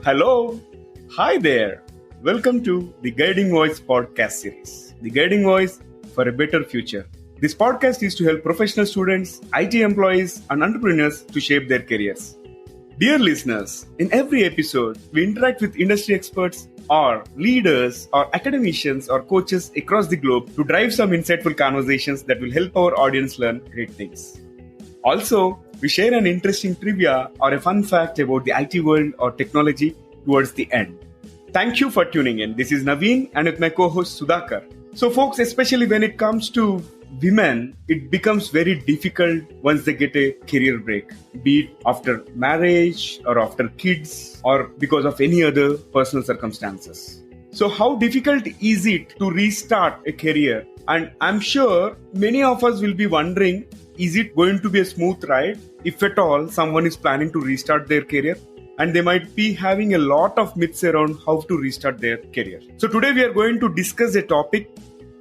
Hello. Hi there. Welcome to the Guiding Voice podcast series. The Guiding Voice for a Better Future. This podcast is to help professional students, IT employees, and entrepreneurs to shape their careers. Dear listeners, in every episode, we interact with industry experts or leaders or academicians or coaches across the globe to drive some insightful conversations that will help our audience learn great things. Also, we share an interesting trivia or a fun fact about the IT world or technology towards the end. Thank you for tuning in. This is Naveen and with my co-host Sudhakar. So folks, especially when it comes to women, it becomes very difficult once they get a career break, be it after marriage or after kids or because of any other personal circumstances. So how difficult is it to restart a career? And I'm sure many of us will be wondering, is it going to be a smooth ride? If at all someone is planning to restart their career, and they might be having a lot of myths around how to restart their career. So today we are going to discuss a topic,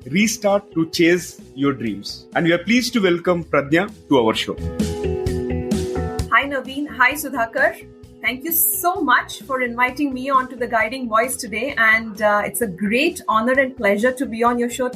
restart to chase your dreams. And we are pleased to welcome Pradnya to our show. Hi Naveen, hi Sudhakar. Thank you so much for inviting me onto the Guiding Voice today. And it's a great honor and pleasure to be on your show.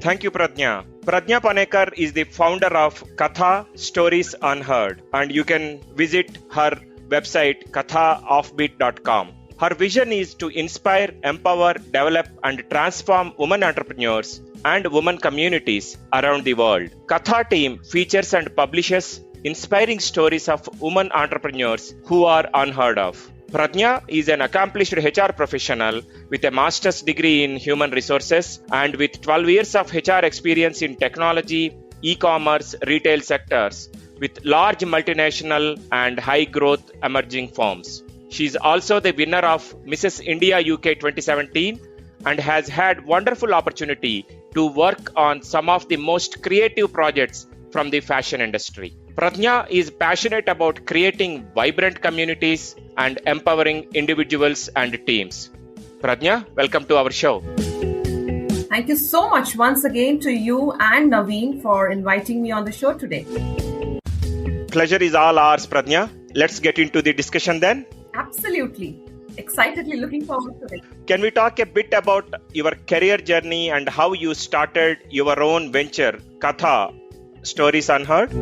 Thank you, Pradnya. Pradnya Panekar is the founder of Katha Stories Unheard, and you can visit her website kathaoffbeat.com. Her vision is to inspire, empower, develop, and transform women entrepreneurs and women communities around the world. Katha team features and publishes inspiring stories of women entrepreneurs who are unheard of. Pradnya is an accomplished HR professional with a master's degree in human resources and with 12 years of HR experience in technology, e-commerce, retail sectors with large multinational and high-growth emerging firms. She is also the winner of Mrs. India UK 2017 and has had wonderful opportunity to work on some of the most creative projects from the fashion industry. Pradnya is passionate about creating vibrant communities and empowering individuals and teams. Pradnya, welcome to our show. Thank you so much once again to you and Naveen for inviting me on the show today. Pleasure is all ours, Pradnya. Let's get into the discussion then. Absolutely. Excitedly looking forward to it. Can we talk a bit about your career journey and how you started your own venture, Katha Stories Unheard?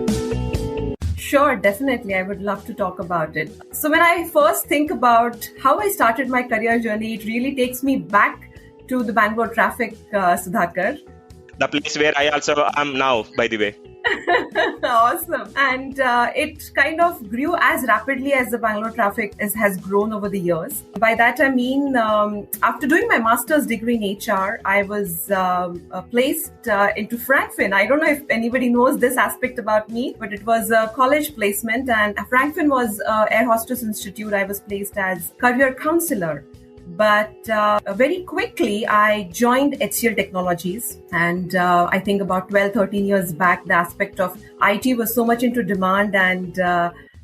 Sure, definitely. I would love to talk about it. So when I first think about how I started my career journey, it really takes me back to the Bangalore traffic, Sudhakar. The place where I also am now, by the way. Awesome. And it kind of grew as rapidly as the Bangalore traffic has grown over the years. By that, I mean, after doing my master's degree in HR, I was placed into Frankfinn. I don't know if anybody knows this aspect about me, but it was a college placement. And Frankfinn was Air Hostess Institute. I was placed as career counselor. But very quickly, I joined HCL Technologies. And I think about 12, 13 years back, the aspect of IT was so much into demand, and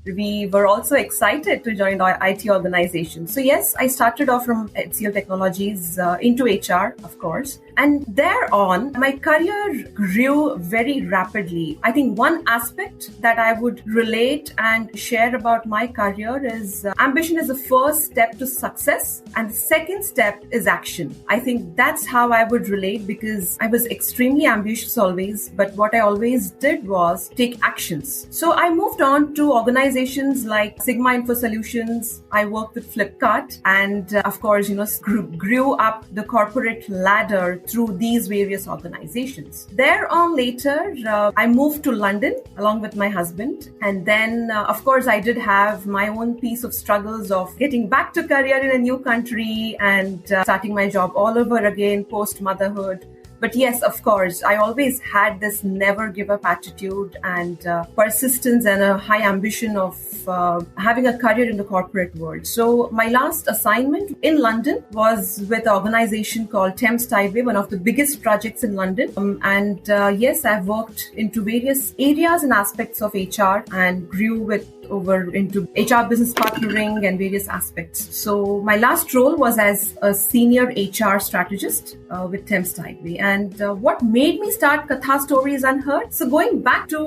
we were also excited to join our IT organization. So yes, I started off from HCL Technologies into HR, of course. And thereon, my career grew very rapidly. I think one aspect that I would relate and share about my career is ambition is the first step to success, and the second step is action. I think that's how I would relate, because I was extremely ambitious always, but what I always did was take actions. So I moved on to organizations like Sigma Info Solutions. I worked with Flipkart, and of course, grew up the corporate ladder through these various organizations. Thereon later, I moved to London along with my husband. And then, of course, I did have my own piece of struggles of getting back to career in a new country and starting my job all over again post-motherhood. But yes, of course, I always had this never give up attitude and persistence and a high ambition of having a career in the corporate world. So my last assignment in London was with an organization called Thames Tideway, one of the biggest projects in London. Yes, I've worked into various areas and aspects of HR and grew with over into HR business partnering and various aspects. So my last role was as a senior HR strategist with Thames Tideway. And what made me start Katha Stories Unheard? So going back to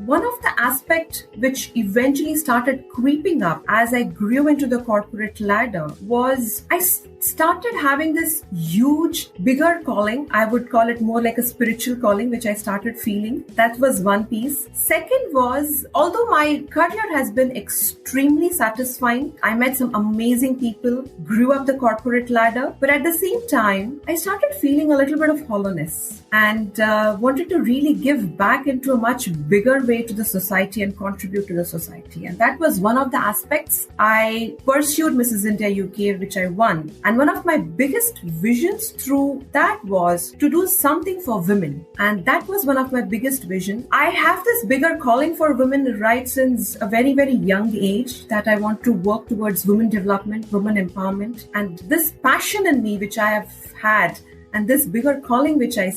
one of the aspects which eventually started creeping up as I grew into the corporate ladder was I started having this huge, bigger calling. I would call it more like a spiritual calling, which I started feeling. That was one piece. Second was, although my career has been extremely satisfying, I met some amazing people, grew up the corporate ladder, but at the same time, I started feeling a little bit of hollowness and wanted to really give back into a much bigger way to the society and contribute to the society. And that was one of the aspects. I pursued Mrs. India UK, which I won. And one of my biggest visions through that was to do something for women. And that was one of my biggest visions. I have this bigger calling for women right since a very, very young age that I want to work towards women development, women empowerment. And this passion in me, which I have had, and this bigger calling which I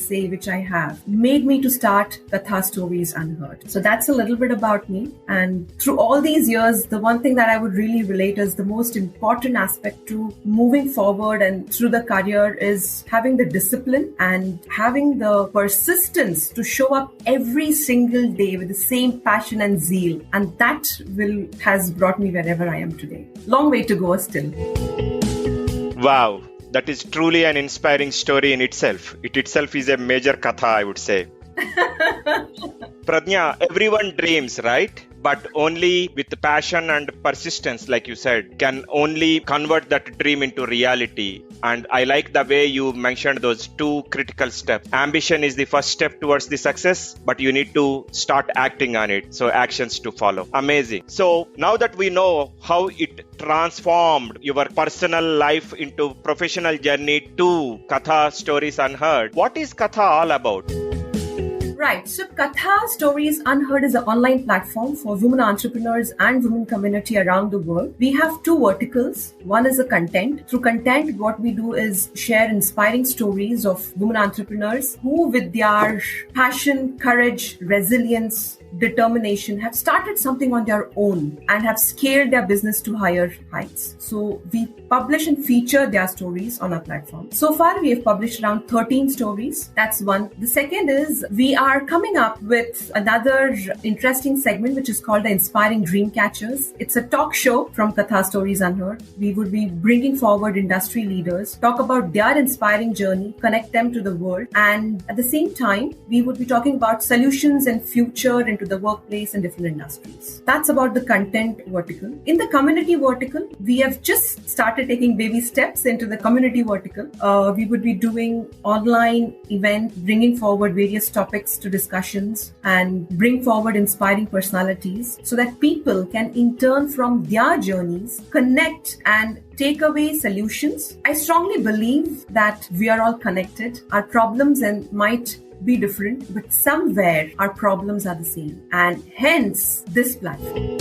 have, made me to start Katha Stories Unheard. So that's a little bit about me. And through all these years, the one thing that I would really relate as the most important aspect to moving forward and through the career is having the discipline and having the persistence to show up every single day with the same passion and zeal. And that has brought me wherever I am today. Long way to go still. Wow. That is truly an inspiring story in itself. It itself is a major katha, I would say. Pradnya, everyone dreams, right? But only with passion and persistence, like you said, can only convert that dream into reality. And I like the way you mentioned those two critical steps. Ambition is the first step towards the success, but you need to start acting on it. So actions to follow. Amazing. So now that we know how it transformed your personal life into professional journey to Katha Stories Unheard, what is Katha all about? Right. So Katha Stories Unheard is an online platform for women entrepreneurs and women community around the world. We have two verticals. One is the content. Through content, what we do is share inspiring stories of women entrepreneurs who, with their passion, courage, resilience, determination, have started something on their own and have scaled their business to higher heights. So we publish and feature their stories on our platform. So far, we have published around 13 stories. That's one. The second is we are coming up with another interesting segment, which is called the Inspiring Dream Catchers. It's a talk show from Katha Stories Unheard. We would be bringing forward industry leaders, talk about their inspiring journey, connect them to the world. And at the same time, we would be talking about solutions and future into the workplace and different industries. That's about the content vertical. In the community vertical, we have just started taking baby steps into the community vertical. We would be doing online events, bringing forward various topics to discussions and bring forward inspiring personalities so that people can in turn from their journeys connect and take away solutions. I strongly believe that we are all connected. Our problems might be different, but somewhere our problems are the same. And hence this platform.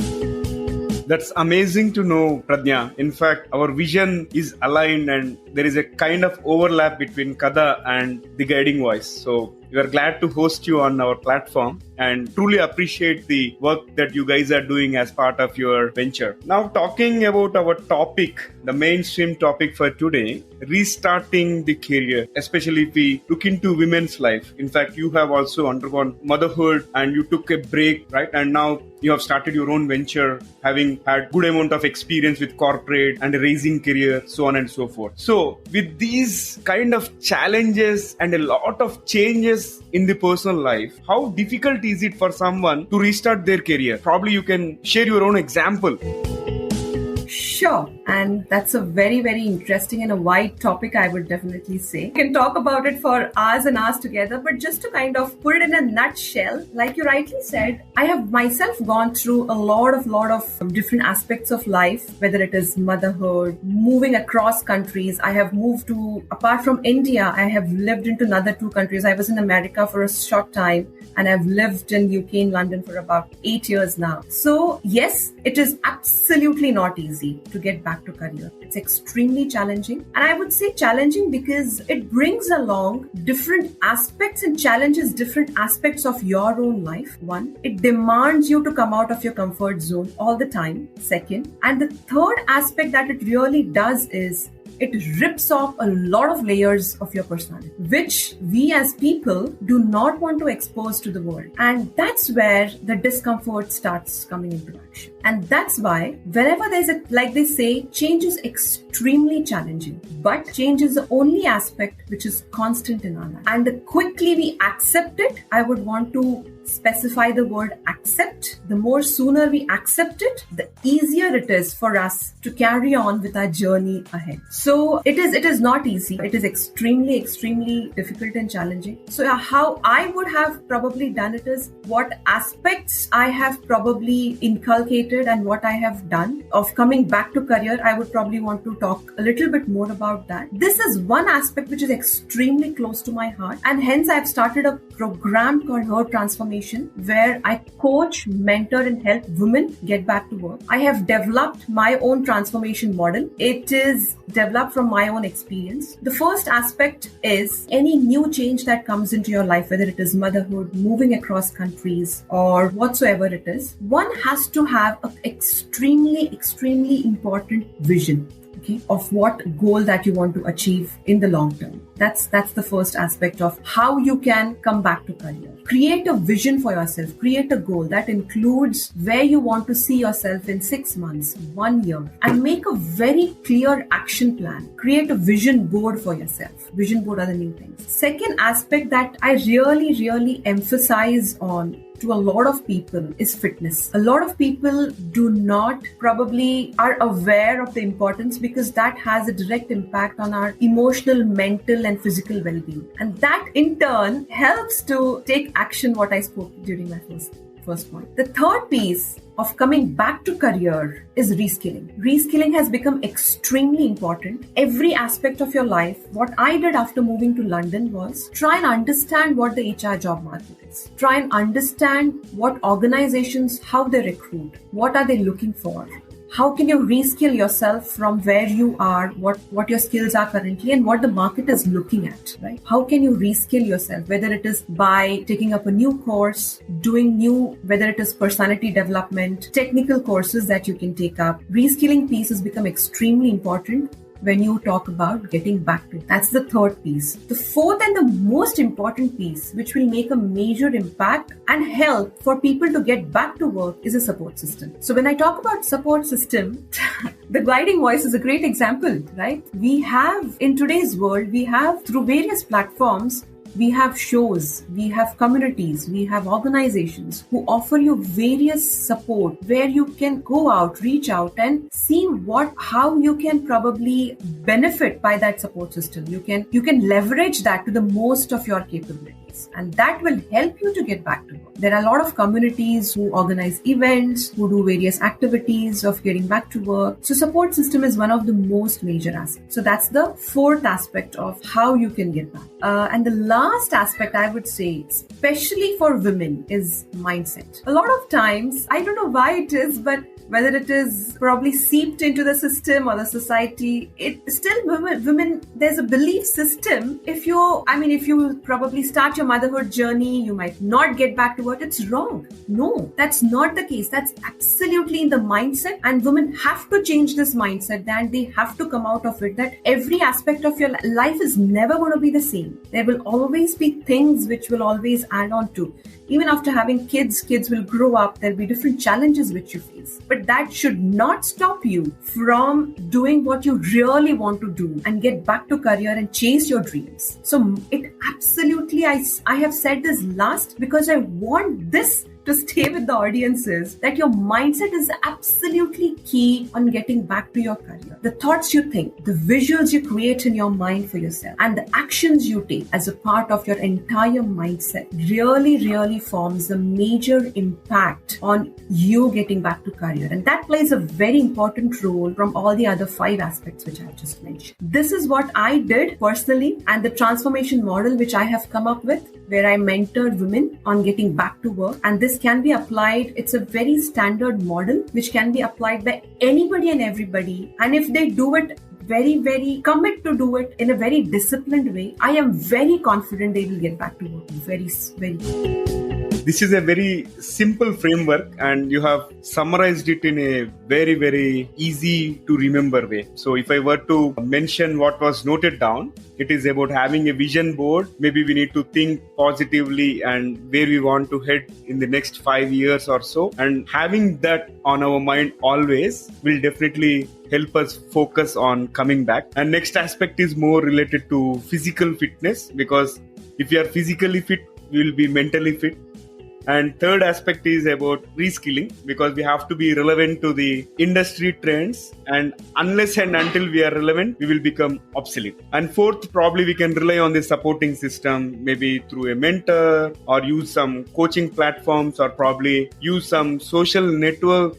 That's amazing to know, Pradnya. In fact, our vision is aligned and there is a kind of overlap between Katha and the Guiding Voice. So we are glad to host you on our platform and truly appreciate the work that you guys are doing as part of your venture. Now, talking about our topic, the mainstream topic for today, restarting the career, especially if we look into women's life. In fact, you have also undergone motherhood and you took a break, right? And now you have started your own venture, having had good amount of experience with corporate and a raising career, so on and so forth. So with these kind of challenges and a lot of changes in the personal life, how difficult is it for someone to restart their career? Probably you can share your own example. Sure. And that's a very, very interesting and a wide topic, I would definitely say. We can talk about it for hours and hours together, but just to kind of put it in a nutshell, like you rightly said, I have myself gone through a lot of different aspects of life, whether it is motherhood, moving across countries. I have moved apart from India, I have lived into another two countries. I was in America for a short time and I've lived in UK in London for about 8 years now. So yes, it is absolutely not easy to get back back to career. It's extremely challenging. And I would say challenging because it brings along different aspects and challenges different aspects of your own life. One, it demands you to come out of your comfort zone all the time. Second, and the third aspect that it really does is it rips off a lot of layers of your personality, which we as people do not want to expose to the world. And that's where the discomfort starts coming into action. And that's why whenever there's like they say, change is extremely challenging, but change is the only aspect which is constant in our life. And the quickly we accept it, I would want to specify the word accept. The more sooner we accept it, the easier it is for us to carry on with our journey ahead. So it is not easy. It is extremely difficult and challenging. So how I would have probably done it is what aspects I have probably inculcated and what I have done of coming back to career. I would probably want to talk a little bit more about that. This is one aspect which is extremely close to my heart, and hence I've started a program called Her Transformation, where I coach, mentor, and help women get back to work. I have developed my own transformation model. It is developed from my own experience. The first aspect is any new change that comes into your life, whether it is motherhood, moving across countries, or whatsoever it is, one has to have an extremely important vision. Okay, of what goal that you want to achieve in the long term. That's the first aspect of how you can come back to career. Create a vision for yourself. Create a goal that includes where you want to see yourself in 6 months, 1 year, and make a very clear action plan. Create a vision board for yourself. Vision board are the new things. Second aspect that I really emphasize on to a lot of people is fitness. A lot of people do not probably are aware of the importance, because that has a direct impact on our emotional, mental, and physical well-being. And that in turn helps to take action, what I spoke during my first point. The third piece of coming back to career is reskilling. Reskilling has become extremely important. Every aspect of your life. What I did after moving to London was try and understand what the HR job market is. Try and understand what organizations, how they recruit, what are they looking for. How can you reskill yourself from where you are, what your skills are currently, and what the market is looking at, right? How can you reskill yourself, whether it is by taking up a new course, doing new, whether it is personality development, technical courses that you can take up. Reskilling piece has become extremely important when you talk about getting back to. That's the third piece. The fourth and the most important piece, which will make a major impact and help for people to get back to work, is a support system. So when I talk about support system, the Guiding Voice is a great example, right? We have, in today's world, we have through various platforms, we have shows, we have communities, we have organizations who offer you various support where you can go out, reach out and see how you can probably benefit by that support system. You can leverage that to the most of your capabilities, and that will help you to get back to work. There are a lot of communities who organize events, who do various activities of getting back to work. So support system is one of the most major aspects. So that's the fourth aspect of how you can get back. And the last aspect I would say, especially for women, is mindset. A lot of times, I don't know why it is, but whether it is probably seeped into the system or the society, women, there's a belief system. If you probably start your motherhood journey, you might not get back to work. It's wrong. No, that's not the case. That's absolutely in the mindset, and women have to change this mindset, and they have to come out of it, that every aspect of your life is never going to be the same. There will always be things which will always add on to. Even after having kids will grow up. There'll be different challenges which you face. But that should not stop you from doing what you really want to do and get back to career and chase your dreams. So it absolutely, I have said this last because I want this to stay with the audiences, that your mindset is absolutely key on getting back to your career. The thoughts you think, the visuals you create in your mind for yourself, and the actions you take as a part of your entire mindset really forms a major impact on you getting back to career. And that plays a very important role from all the other 5 aspects which I have just mentioned. This is what I did personally, and the transformation model which I have come up with, where I mentored women on getting back to work. And this this can be applied. It's a very standard model which can be applied by anybody and everybody. And if they do it very commit to do it in a very disciplined way, I am very confident they will get back to work very. This is a very simple framework and you have summarized it in a very easy to remember way. So if I were to mention what was noted down, it is about having a vision board. Maybe we need to think positively and where we want to head in the next 5 years or so. And having that on our mind always will definitely help us focus on coming back. And next aspect is more related to physical fitness, because if you are physically fit, you will be mentally fit. And third aspect is about reskilling, because we have to be relevant to the industry trends, and unless and until we are relevant, we will become obsolete. And fourth, probably we can rely on the supporting system, maybe through a mentor or use some coaching platforms, or probably use some social network,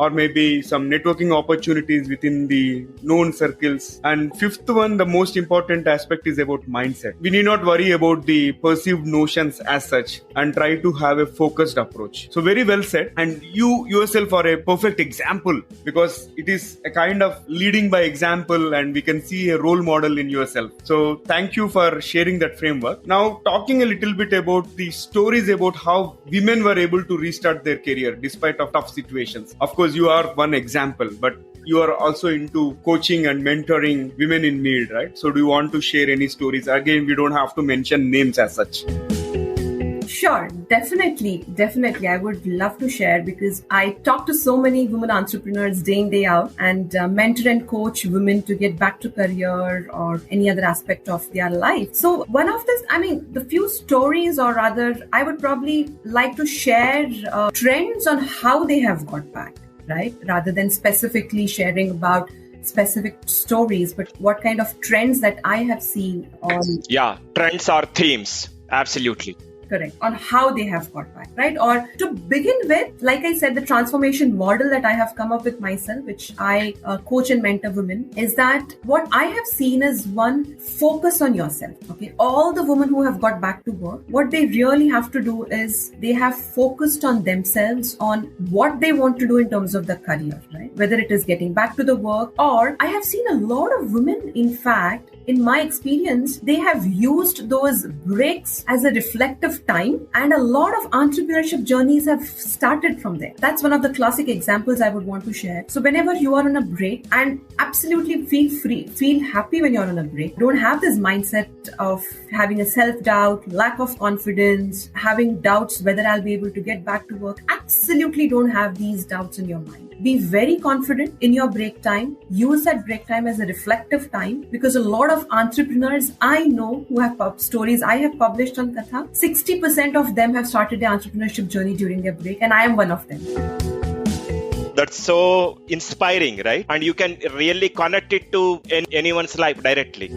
or maybe some networking opportunities within the known circles. And fifth one, the most important aspect is about mindset. We need not worry about the perceived notions as such and try to have a focused approach. So very well said. And you yourself are a perfect example, because it is a kind of leading by example and we can see a role model in yourself. So thank you for sharing that framework. Now talking a little bit about the stories about how women were able to restart their career despite of tough situations. Of course, you are one example, but you are also into coaching and mentoring women in need, right? So do you want to share any stories? Again, we don't have to mention names as such. Sure, definitely. I would love to share, because I talk to so many women entrepreneurs day in, day out, and mentor and coach women to get back to career or any other aspect of their life. So one of this, the few stories, or rather, I would probably like to share trends on how they have got back, right? Rather than specifically sharing about specific stories, but what kind of trends that I have seen on... Yeah, trends or themes. Absolutely. Correct. On how they have got back, right? Or to begin with, like I said, the transformation model that I have come up with myself, which I coach and mentor women, is that what I have seen is one, focus on yourself. Okay. All the women who have got back to work, what they really have to do is they have focused on themselves, on what they want to do in terms of the career, right? Whether it is getting back to the work, or I have seen a lot of women, in fact, in my experience, they have used those breaks as a reflective time, and a lot of entrepreneurship journeys have started from there. That's one of the classic examples I would want to share. So whenever you are on a break, and absolutely feel free, feel happy when you're on a break. Don't have this mindset of having a self-doubt, lack of confidence, having doubts whether I'll be able to get back to work. Absolutely don't have these doubts in your mind. Be very confident in your break time. Use that break time as a reflective time, because a lot of entrepreneurs I know who have stories I have published on Katha, 60% of them have started their entrepreneurship journey during their break, and I am one of them. That's so inspiring, right? And you can really connect it to anyone's life directly.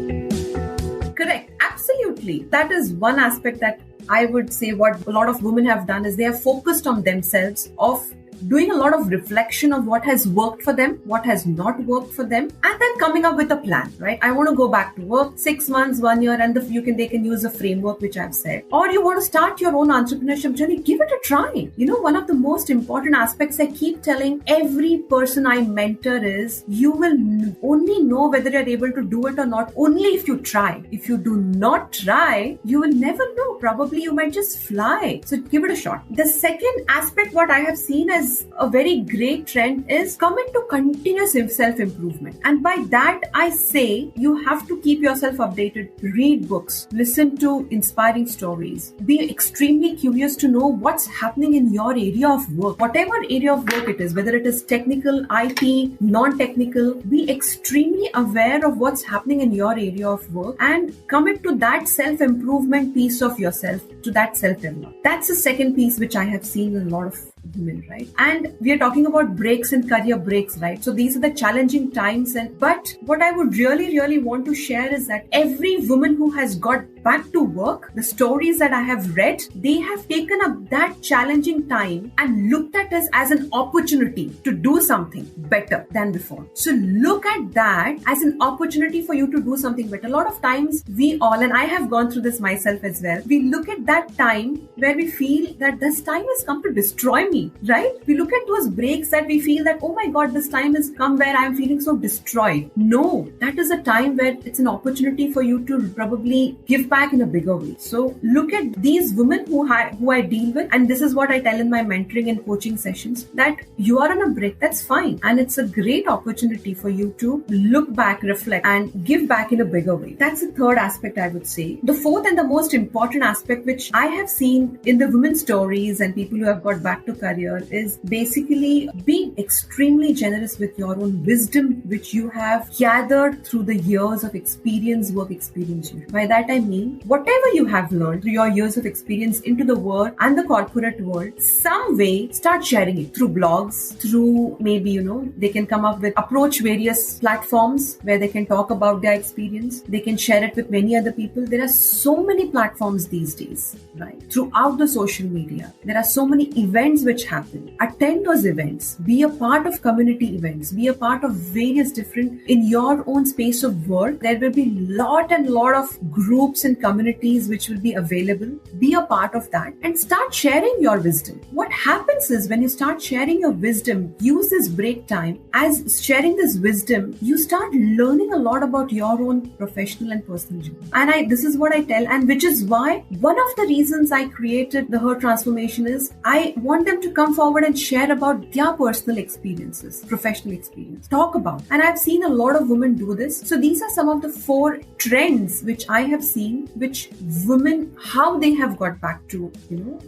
Correct. Absolutely. That is one aspect that I would say what a lot of women have done is they have focused on themselves, of doing a lot of reflection of what has worked for them, what has not worked for them, and then coming up with a plan, right? I want to go back to work 6 months, 1 year, and they can use a framework which I've said. Or you want to start your own entrepreneurship journey, give it a try. One of the most important aspects I keep telling every person I mentor is you will only know whether you're able to do it or not only if you try. If you do not try, you will never know. Probably you might just fly. So give it a shot. The second aspect, what I have seen as a very great trend, is commit to continuous self-improvement. And by that, I say you have to keep yourself updated. Read books, listen to inspiring stories, be extremely curious to know what's happening in your area of work. Whatever area of work it is, whether it is technical, IT, non-technical, be extremely aware of what's happening in your area of work and commit to that self-improvement piece of yourself, to that self-development. That's the second piece which I have seen in a lot of women, right? And we are talking about breaks and career breaks, right? So these are the challenging times. But what I would really want to share is that every woman who has got back to work, the stories that I have read, they have taken up that challenging time and looked at us as an opportunity to do something better than before. So look at that as an opportunity for you to do something better. A lot of times we all, and I have gone through this myself as well, we look at that time where we feel that this time has come to destroy me, right? We look at those breaks that we feel that, oh my God, this time has come where I'm feeling so destroyed. No, that is a time where it's an opportunity for you to probably give back in a bigger way. So look at these women who I deal with, and this is what I tell in my mentoring and coaching sessions, that you are on a break, that's fine. And it's a great opportunity for you to look back, reflect, and give back in a bigger way. That's the third aspect, I would say. The fourth and the most important aspect, which I have seen in the women's stories and people who have got back to career, is basically being extremely generous with your own wisdom, which you have gathered through the years of experience, work experience. By that I mean, whatever you have learned through your years of experience into the world and the corporate world, some way start sharing it through blogs, through maybe, they can come up with, approach various platforms where they can talk about their experience. They can share it with many other people. There are so many platforms these days, right? Throughout the social media, there are so many events which happen. Attend those events. Be a part of community events. Be a part of various different, in your own space of work, there will be lot of groups and communities which will be available. Be a part of that and start sharing your wisdom. What happens is when you start sharing your wisdom, use this break time as sharing this wisdom, you start learning a lot about your own professional and personal journey. And this is what I tell, and which is why one of the reasons I created the Her Transformation is I want them to come forward and share about their personal experiences, professional experience, talk about. And I've seen a lot of women do this. So these are some of the 4 trends which I have seen, which women, how they have got back to,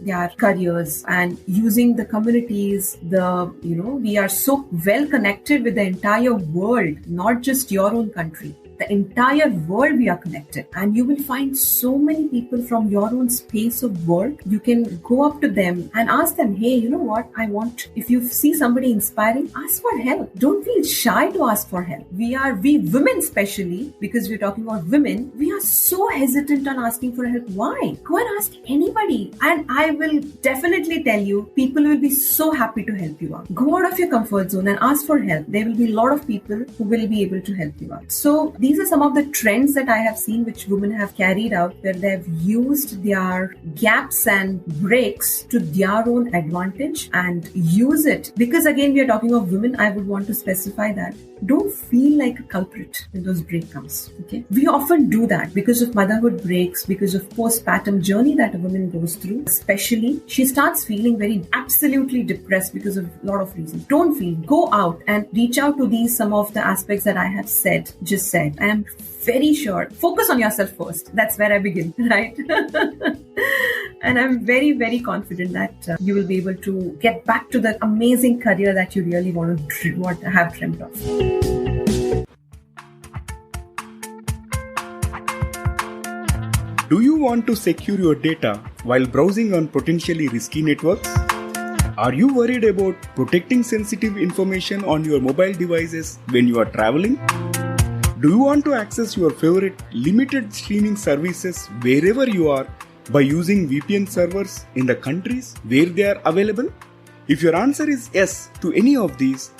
their careers and using the communities, we are so well connected with the entire world, not just your own country. The entire world we are connected, and you will find so many people from your own space of work. You can go up to them and ask them, hey, you know what, if you see somebody inspiring, ask for help. Don't feel shy to ask for help. We women especially, because we're talking about women, we are so hesitant on asking for help. Why? Go and ask anybody, and I will definitely tell you, people will be so happy to help you out. Go out of your comfort zone and ask for help. There will be a lot of people who will be able to help you out. So these are some of the trends that I have seen which women have carried out, where they have used their gaps and breaks to their own advantage and use it. Because again, we are talking of women, I would want to specify that. Don't feel like a culprit when those break comes. Okay, we often do that because of motherhood breaks, because of postpartum journey that a woman goes through. Especially, she starts feeling very absolutely depressed because of a lot of reasons. Don't feel. Go out and reach out to some of the aspects that I have just said. I am very sure. Focus on yourself first. That's where I begin, right? And I'm very, very confident that you will be able to get back to the amazing career that you really want to have dreamt of. Do you want to secure your data while browsing on potentially risky networks? Are you worried about protecting sensitive information on your mobile devices when you are traveling? Do you want to access your favorite limited streaming services wherever you are by using VPN servers in the countries where they are available? If your answer is yes to any of these,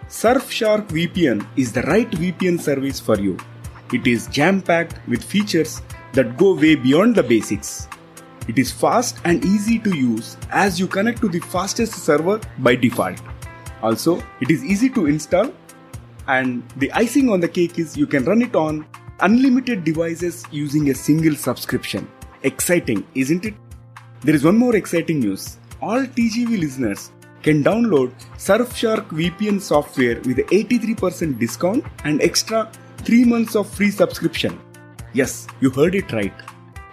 Surfshark VPN is the right VPN service for you. It is jam-packed with features that go way beyond the basics. It is fast and easy to use as you connect to the fastest server by default. Also, it is easy to install, and the icing on the cake is you can run it on unlimited devices using a single subscription. Exciting, isn't it? There is one more exciting news. All TGV listeners can download Surfshark VPN software with 83% discount and extra 3 months of free subscription. Yes, you heard it right.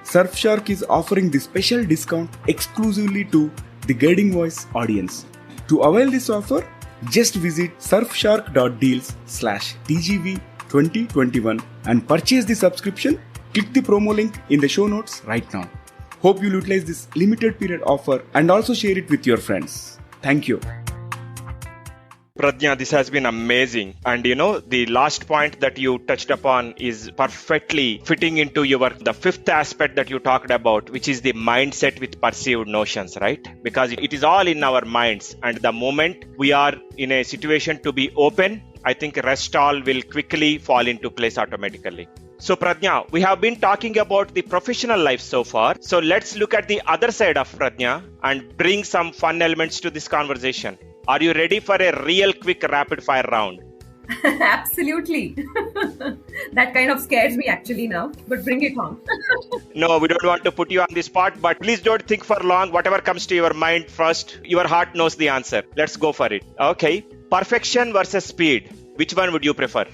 Surfshark is offering this special discount exclusively to the Guiding Voice audience. To avail this offer, just visit surfshark.deals/TGV2021 and purchase the subscription. Click the promo link in the show notes right now. Hope you'll utilize this limited period offer and also share it with your friends. Thank you. Prajna, this has been amazing. And the last point that you touched upon is perfectly fitting into the fifth aspect that you talked about, which is the mindset with perceived notions, right? Because it is all in our minds. And the moment we are in a situation to be open, I think rest all will quickly fall into place automatically. So Prajna, we have been talking about the professional life so far. So let's look at the other side of Prajna and bring some fun elements to this conversation. Are you ready for a real quick rapid fire round? Absolutely. That kind of scares me actually now, but bring it on. No, we don't want to put you on the spot, but please don't think for long. Whatever comes to your mind first, your heart knows the answer. Let's go for it. Okay. Perfection versus speed. Which one would you prefer?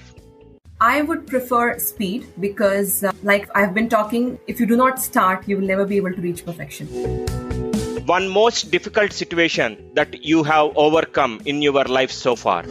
I would prefer speed because, like I've been talking, if you do not start, you will never be able to reach perfection. One most difficult situation that you have overcome in your life so far?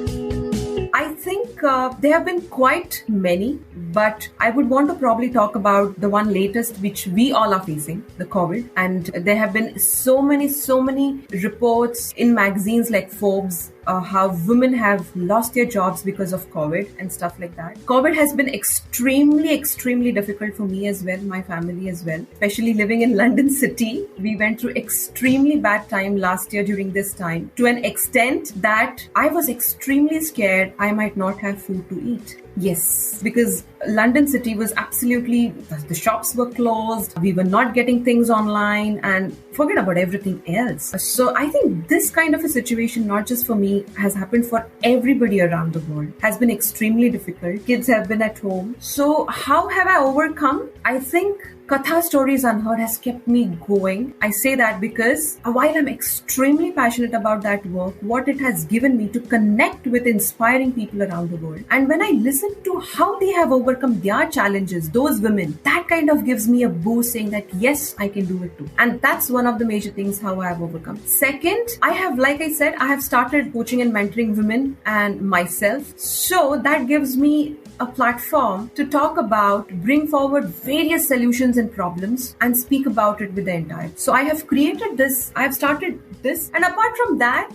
I think there have been quite many, but I would want to probably talk about the one latest which we all are facing, the COVID. And there have been so many reports in magazines like Forbes, how women have lost their jobs because of COVID and stuff like that. COVID has been extremely difficult for me as well, my family as well, especially living in London City. We went through extremely bad time last year during this time, to an extent that I was extremely scared I might not have food to eat. Yes, because London City was the shops were closed, we were not getting things online, and forget about everything else. So I think this kind of a situation, not just for me, has happened for everybody around the world, has been extremely difficult. Kids have been at home. So how have I overcome? I think Katha Stories Unheard has kept me going. I say that because while I'm extremely passionate about that work, what it has given me to connect with inspiring people around the world. And when I listen to how they have overcome their challenges, those women, that kind of gives me a boost saying that yes, I can do it too. And that's one of the major things how I have overcome. Second, I have started coaching and mentoring women and myself. So that gives me a platform to talk about, bring forward various solutions and problems and speak about it with the entire. So I have created this, I have started this. And apart from that,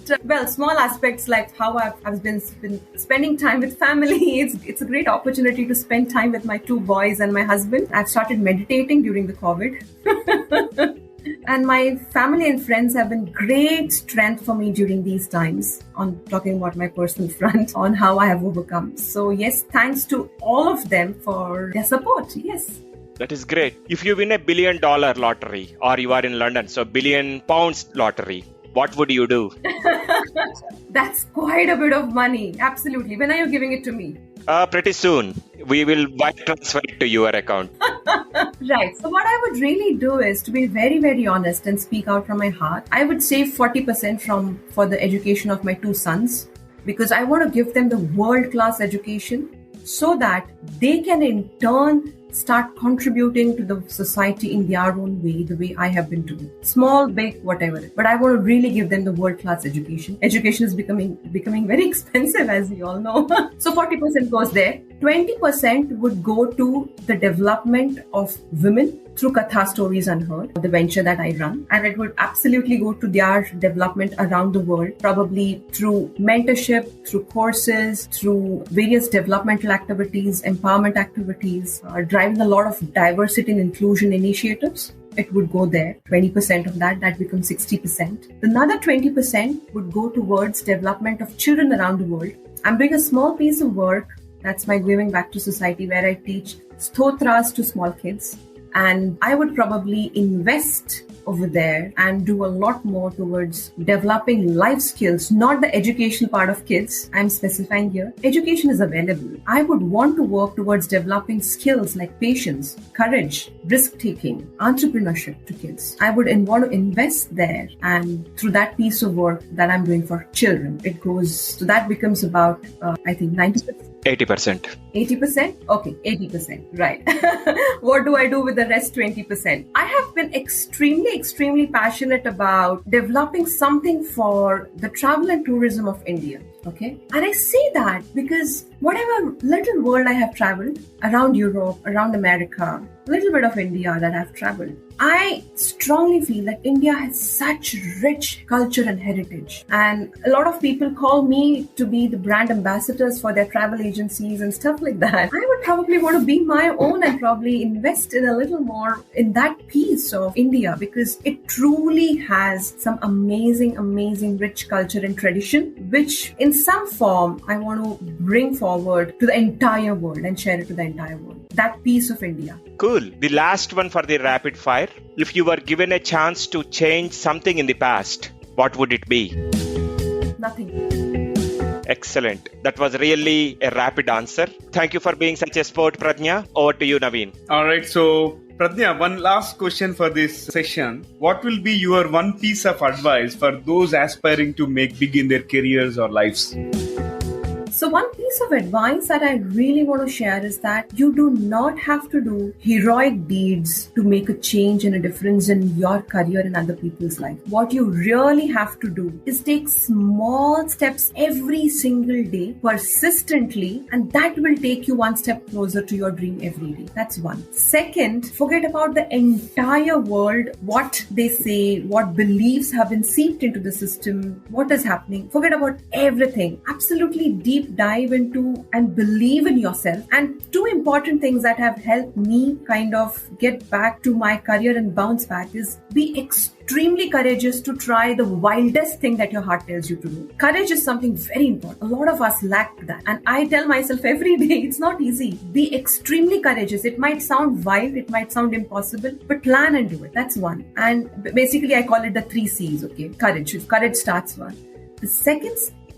small aspects like how I've been spending time with family. It's a great opportunity to spend time with my 2 boys and my husband. I've started meditating during the COVID. And my family and friends have been great strength for me during these times, on talking about my personal front, on how I have overcome. So yes, thanks to all of them for their support. Yes. That is great. If you win $1 billion lottery, or you are in London, so £1 billion lottery, what would you do? That's quite a bit of money. Absolutely. When are you giving it to me? Pretty soon. We will transfer it to your account. Right. So what I would really do is to be very honest and speak out from my heart. I would save 40% for the education of my 2 sons, because I want to give them the world-class education so that they can in turn start contributing to the society in their own way, the way I have been doing. Small, big, whatever. But I want to really give them the world-class education. Education is becoming very expensive, as we all know. So 40% goes there. 20% would go to the development of women through Katha Stories Unheard, the venture that I run. And it would absolutely go to their development around the world, probably through mentorship, through courses, through various developmental activities, empowerment activities, driving a lot of diversity and inclusion initiatives. It would go there. 20% of that becomes 60%. Another 20% would go towards development of children around the world. I'm doing a small piece of work. That's my giving back to society, where I teach stotras to small kids. And I would probably invest over there and do a lot more towards developing life skills, not the educational part of kids. I'm specifying here. Education is available. I would want to work towards developing skills like patience, courage, risk-taking, entrepreneurship to kids. I would want to invest there, and through that piece of work that I'm doing for children, it goes, so that becomes about, I think 90%. 80%. 80%? Okay, 80%. Right. What do I do with the rest 20%? I have been extremely passionate about developing something for the travel and tourism of India. Okay. And I say that because whatever little world I have traveled around Europe, around America, little bit of India that I've traveled, I strongly feel that India has such rich culture and heritage. And a lot of people call me to be the brand ambassadors for their travel agencies and stuff like that. I would probably want to be my own and probably invest in a little more in that piece of India, because it truly has some amazing, amazing rich culture and tradition, which in some form I want to bring forward to the entire world and share it to the entire world. That piece of India. Cool. The last one for the rapid fire. If you were given a chance to change something in the past, what would it be? Nothing. Excellent. That was really a rapid answer. Thank you for being such a sport, Pradnya. Over to you, Naveen. All right. So, Pradnya, one last question for this session. What will be your one piece of advice for those aspiring to make big in their careers or lives? So one piece of advice that I really want to share is that you do not have to do heroic deeds to make a change and a difference in your career and other people's life. What you really have to do is take small steps every single day, persistently, and that will take you one step closer to your dream every day. That's one. Second, forget about the entire world, what they say, what beliefs have been seeped into the system, what is happening. Forget about everything. Absolutely deep dive into and believe in yourself. And two important things that have helped me kind of get back to my career and bounce back is be extremely courageous to try the wildest thing that your heart tells you to do. Courage is something very important. A lot of us lack that. And I tell myself every day, it's not easy. Be extremely courageous. It might sound wild, it might sound impossible, but plan and do it. That's one. And basically I call it the 3 C's, okay? Courage. If courage starts one. The second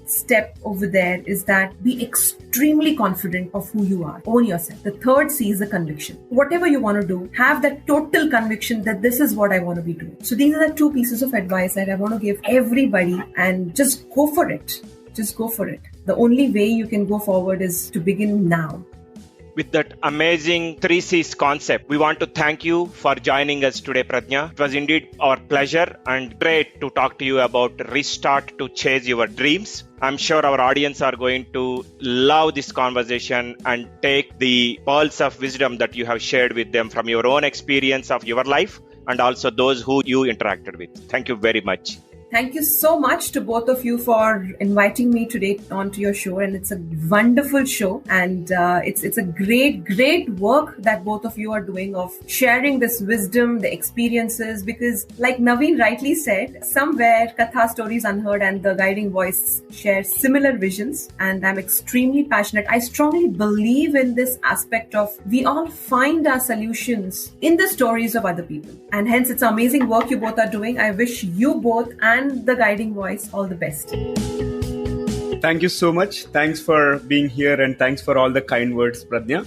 step over there is that be extremely confident of who you are. Own yourself. The third C is the conviction. Whatever you want to do, have that total conviction that this is what I want to be doing. So these are the 2 pieces of advice that I want to give everybody, and just go for it. Just go for it. The only way you can go forward is to begin now. With that amazing 3 C's concept, we want to thank you for joining us today, Pradnya. It was indeed our pleasure and great to talk to you about Restart to Chase Your Dreams. I'm sure our audience are going to love this conversation and take the pearls of wisdom that you have shared with them from your own experience of your life and also those who you interacted with. Thank you very much. Thank you so much to both of you for inviting me today onto your show, and it's a wonderful show, and it's a great work that both of you are doing of sharing this wisdom, the experiences, because like Naveen rightly said, somewhere Katha Stories Unheard and The Guiding Voice share similar visions, and I'm extremely passionate. I strongly believe in this aspect of we all find our solutions in the stories of other people, and hence it's amazing work you both are doing. I wish you both and The Guiding Voice all the best. Thank you so much. Thanks for being here and thanks for all the kind words, Pradnya.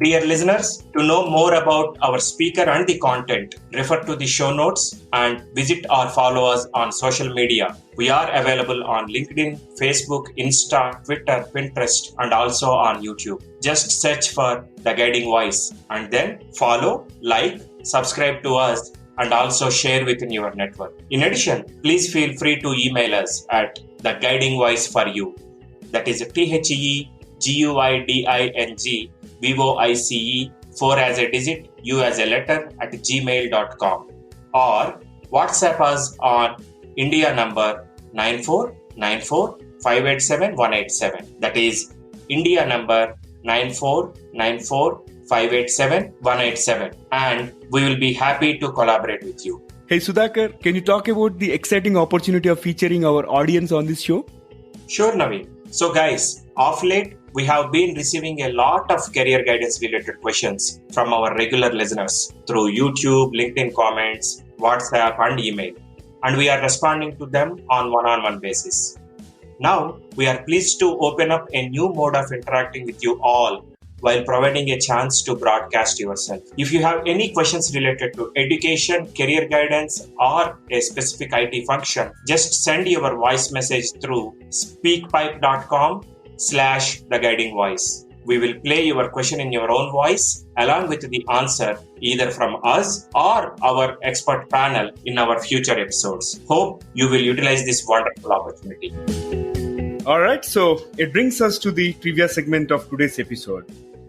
Dear listeners, to know more about our speaker and the content, refer to the show notes and visit or follow us on social media. We are available on LinkedIn, Facebook, Insta, Twitter, Pinterest, and also on YouTube. Just search for The Guiding Voice and then follow, like, subscribe to us, and also share within your network. In addition, please feel free to email us at The Guiding Voice for You. That is THEGUIDING VOICE 4 as a digit, U as a letter at gmail.com, or WhatsApp us on India number 9494587187. That is India number 9494587187, and we will be happy to collaborate with you. Hey Sudhakar, can you talk about the exciting opportunity of featuring our audience on this show? Sure, Naveen. So guys, of late, we have been receiving a lot of career guidance related questions from our regular listeners through YouTube, LinkedIn comments, WhatsApp, and email, and we are responding to them on one-on-one basis. Now, we are pleased to open up a new mode of interacting with you all while providing a chance to broadcast yourself. If you have any questions related to education, career guidance, or a specific IT function, just send your voice message through speakpipe.com/The Guiding Voice. We will play your question in your own voice along with the answer either from us or our expert panel in our future episodes. Hope you will utilize this wonderful opportunity. All right, so it brings us to the trivia segment of today's episode.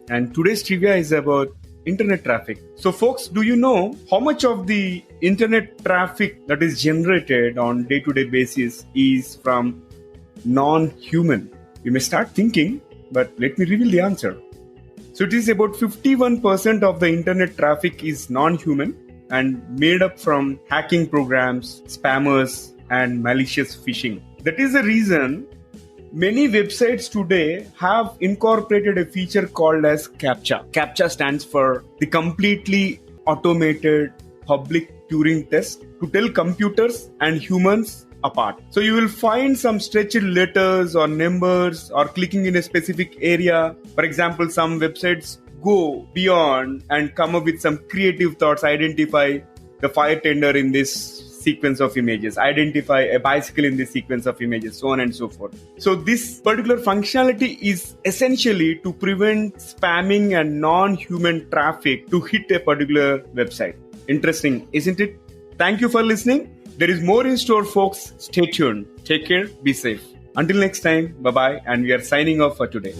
And today's trivia is about internet traffic. So folks, do you know how much of the internet traffic that is generated on day-to-day basis is from non-human? You may start thinking, but let me reveal the answer. So it is about 51% of the internet traffic is non-human and made up from hacking programs, spammers, and malicious phishing. That is the reason many websites today have incorporated a feature called as CAPTCHA. CAPTCHA stands for the completely automated public Turing test to tell computers and humans apart. So you will find some stretched letters or numbers or clicking in a specific area. For example, some websites go beyond and come up with some creative thoughts, identify the fire tender in this sequence of images, identify a bicycle in this sequence of images, so on and so forth. So this particular functionality is essentially to prevent spamming and non-human traffic to hit a particular website. Interesting, isn't it? Thank you for listening. There is more in store, folks. Stay tuned. Take care. Be safe. Until next time, bye-bye. And we are signing off for today.